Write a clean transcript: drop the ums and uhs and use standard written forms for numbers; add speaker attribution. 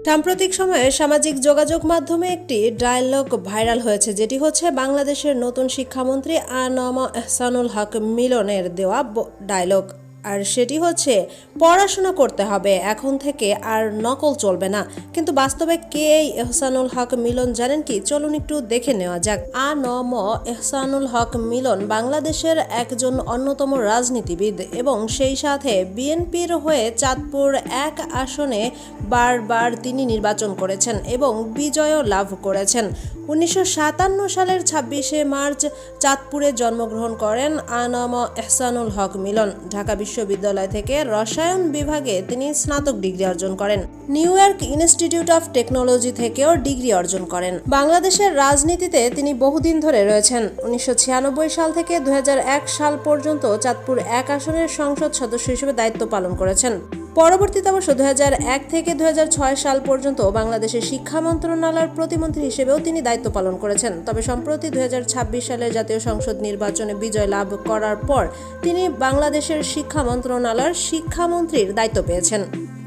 Speaker 1: সাম্প্রতিক সময়ে সামাজিক যোগাযোগ মাধ্যমে একটি ডায়লগ ভাইরাল হয়েছে, যেটি হচ্ছে বাংলাদেশের নতুন শিক্ষামন্ত্রী আ.ন.ম এহসানুল হক মিলনের দেওয়া ডায়লগ। আর সেটি হচ্ছে, পড়াশোনা করতে হবে, এখন থেকে আর নকল চলবে না। কিন্তু বাস্তবে কে এই এহসানুল হক মিলন জানেন কি? চলুন একটু দেখে নেওয়া যাক। আ.ন.ম এহসানুল হক মিলন বাংলাদেশের একজন অন্যতম রাজনীতিবিদ এবং সেই সাথে বিএনপির হয়ে চাঁদপুর 1 আসনে বারবার তিনি নির্বাচন করেছেন এবং বিজয়ও লাভ করেছেন। 1957 সালের 26শে মার্চ চাঁদপুরে জন্মগ্রহণ করেন আ.ন.ম এহসানুল হক মিলন। ঢাকা বিশ্ববিদ্যালয় থেকে রসায়ন বিভাগে তিনি স্নাতক ডিগ্রি অর্জন করেন। New York institute of technology থেকেও ডিগ্রি অর্জন করেন। বাংলাদেশের রাজনীতিতে তিনি বহুদিন ধরে রয়েছেন। 1996 সাল থেকে 2001 সাল পর্যন্ত চাঁদপুর 1 আসনের সংসদ সদস্য হিসেবে দায়িত্ব পালন করেছেন। পরবর্তীতে অবশ্য 2001 থেকে 2006 সাল পর্যন্ত বাংলাদেশের শিক্ষা মন্ত্রণালয়ের প্রতিমন্ত্রী হিসেবেও তিনি দায়িত্ব পালন করেছেন। তবে সম্প্রতি 2026 সালের জাতীয় সংসদ নির্বাচনে বিজয় লাভ করার পর তিনি বাংলাদেশের শিক্ষা মন্ত্রণালয়ের শিক্ষামন্ত্রীর দায়িত্ব পেয়েছেন।